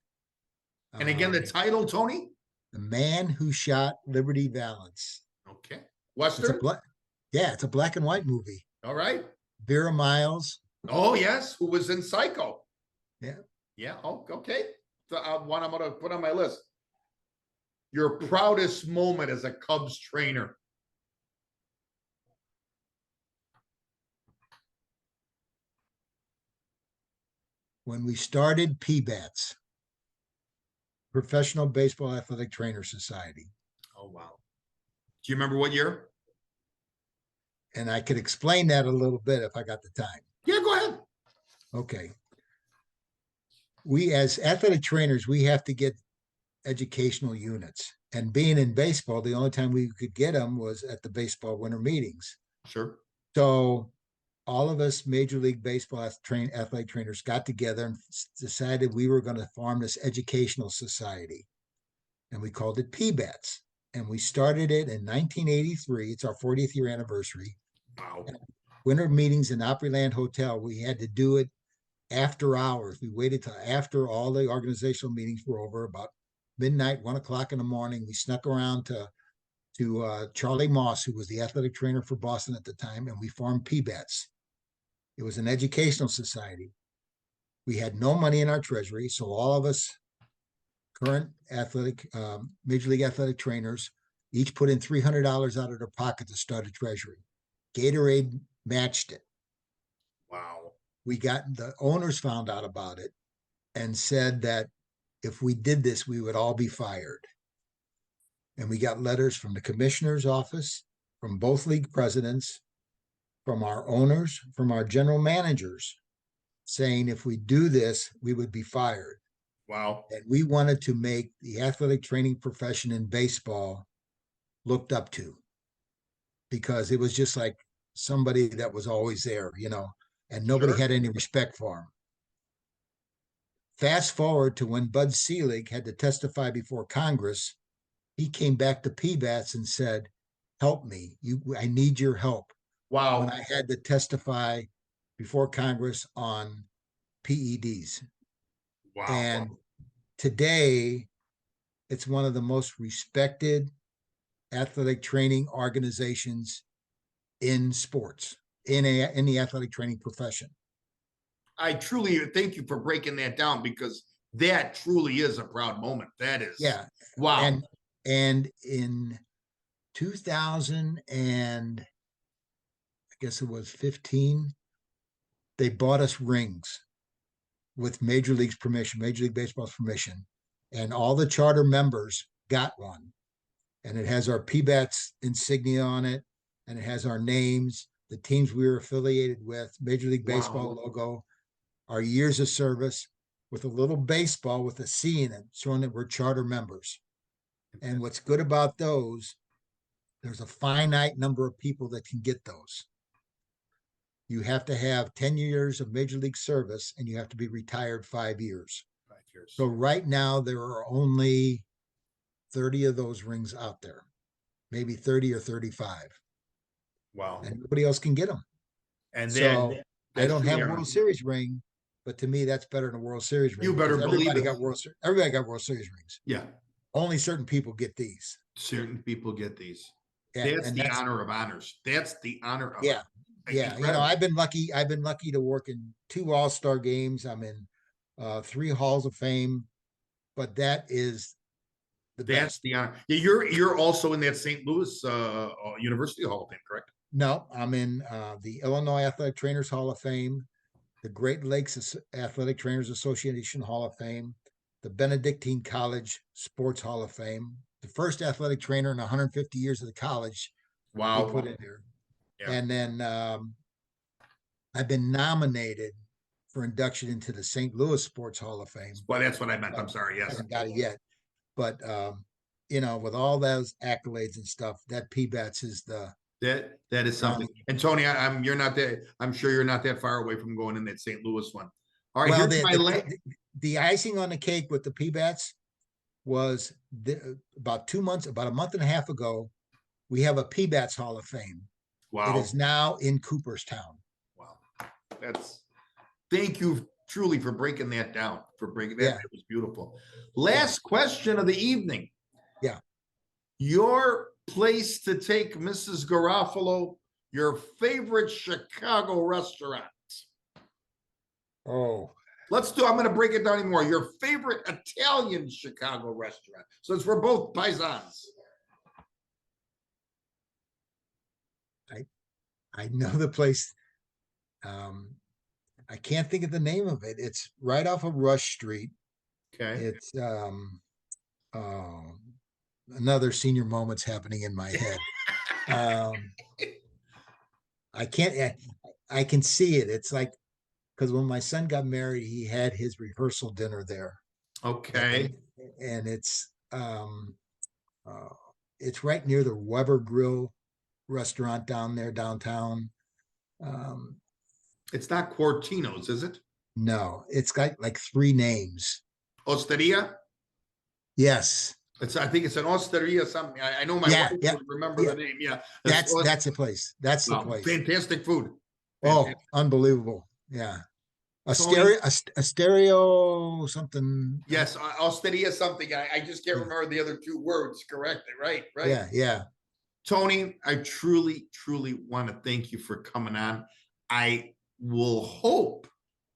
and again, the title, Tony? The Man Who Shot Liberty Valance. Okay. Western? It's a black and white movie. All right. Vera Miles. Oh, yes. Who was in Psycho? Yeah. Yeah. Oh, okay. One I'm going to put on my list. Your proudest moment as a Cubs trainer? When we started PBATS, Professional Baseball Athletic Trainer Society. Oh, wow. Do you remember what year? And I could explain that a little bit if I got the time. Yeah, go ahead. Okay. We, as athletic trainers, we have to get educational units. And being in baseball, the only time we could get them was at the baseball winter meetings. Sure. So all of us Major League Baseball athletic trainers got together and decided we were going to form this educational society. And we called it PBATS. And we started it in 1983. It's our 40th year anniversary. Wow. Winter meetings in Opryland Hotel. We had to do it after hours. We waited till after all the organizational meetings were over, about midnight, 1 o'clock in the morning. We snuck around to Charlie Moss, who was the athletic trainer for Boston at the time, and we formed PBATS. It was an educational society. We had no money in our treasury, so all of us current Major League Athletic trainers each put in $300 out of their pocket to start a treasury. Gatorade matched it. the owners found out about it and said that if we did this, we would all be fired. And we got letters from the commissioner's office, from both league presidents, from our owners, from our general managers, saying if we do this, we would be fired. Wow. And we wanted to make the athletic training profession in baseball looked up to, because it was just like somebody that was always there, and nobody Sure. had any respect for him. Fast forward to when Bud Selig had to testify before Congress, he came back to PBATS and said, help me. I need your help. Wow. When I had to testify before Congress on PEDs. Wow. And today, it's one of the most respected athletic training organizations in sports, in the athletic training profession. I truly thank you for breaking that down, because that truly is a proud moment. That is. Yeah. Wow. And in 2000 and I guess it was 15, they bought us rings with Major League's permission, Major League Baseball's permission, and all the charter members got one. And it has our PBATS insignia on it, and it has our names, the teams we were affiliated with, Major League Baseball logo, our years of service, with a little baseball with a C in it, showing that we're charter members. And what's good about those, there's a finite number of people that can get those. You have to have 10 years of Major League service, and you have to be retired 5 years. 5 years. So right now, there are only 30 of those rings out there, maybe 30 or 35. Wow. And nobody else can get them. And so I don't have a World Series ring, but to me, that's better than a World Series ring. You better believe it. Everybody got World Series rings. Yeah. Only certain people get these. Certain people get these. Yeah, that's the honor of honors. That's the honor of yeah. Yeah. Incredible. I've been lucky to work in 2 All-Star games. I'm in 3 Halls of Fame, but that is that's the honor. Yeah, you're also in that St. Louis University Hall of Fame, correct? No, I'm in the Illinois Athletic Trainers Hall of Fame, the Great Lakes Athletic Trainers Association Hall of Fame, the Benedictine College Sports Hall of Fame, the first athletic trainer in 150 years of the college. Wow. They put in there. Yeah. And then I've been nominated for induction into the St. Louis Sports Hall of Fame. Well, that's what I meant. I'm sorry. Yes. I haven't got it yet. But, with all those accolades and stuff, that PBATS is that is something. And Tony, I'm sure you're not that far away from going in that St. Louis one. All right. Well, the icing on the cake with the PBATS was about a month and a half ago, we have a PBATS Hall of Fame. Wow. It is now in Cooperstown. Wow. Thank you truly for breaking that down, Yeah. It was beautiful. Last question of the evening. Yeah. Your place to take Mrs. Garofalo, your favorite Chicago restaurant. Oh. I'm going to break it down even more. Your favorite Italian Chicago restaurant. So it's for both paisans. I know the place. I can't think of the name of it. It's right off of Rush Street. Okay. It's another senior moment's happening in my head. I can see it. It's like, because when my son got married, he had his rehearsal dinner there. Okay. And it's right near the Weber Grill restaurant down there downtown. It's not Quartino's, is it? No, it's got like 3 names. Osteria? Yes. I think it's an Osteria something. I know my wife would remember the name. Yeah. That's a place. That's the place. Fantastic food. Oh, unbelievable. Yeah. A stereo something. Yes, Osteria something. I just can't remember the other 2 words. Correct. Right. Yeah. Tony, I truly want to thank you for coming on. I will hope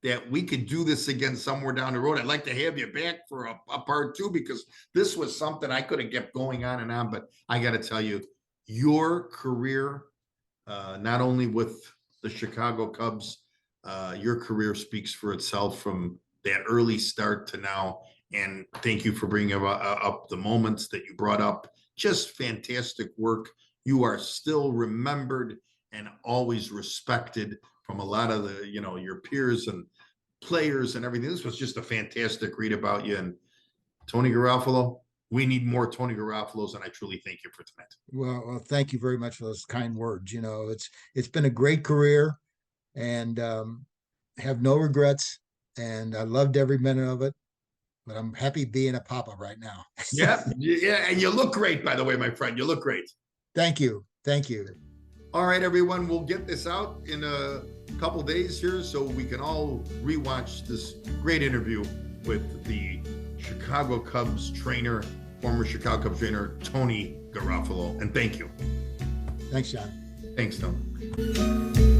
that we could do this again somewhere down the road. I'd like to have you back for a part 2, because this was something I could have kept going on and on, but I got to tell you, your career, not only with the Chicago Cubs, Your career speaks for itself from that early start to now. And thank you for bringing up the moments that you brought up. Just fantastic work. You are still remembered and always respected from a lot of the, your peers and players and everything. This was just a fantastic read about you. And Tony Garofalo, we need more Tony Garofalos, and I truly thank you for tonight. Well, thank you very much for those kind words. It's been a great career, and have no regrets, and I loved every minute of it. But I'm happy being a papa right now. Yeah, and you look great, by the way, my friend. You look great. Thank you. All right, everyone, we'll get this out in a couple days here so we can all rewatch this great interview with the Chicago Cubs trainer, former Chicago Cubs trainer, Tony Garofalo. And thank you. Thanks, John. Thanks, Tony.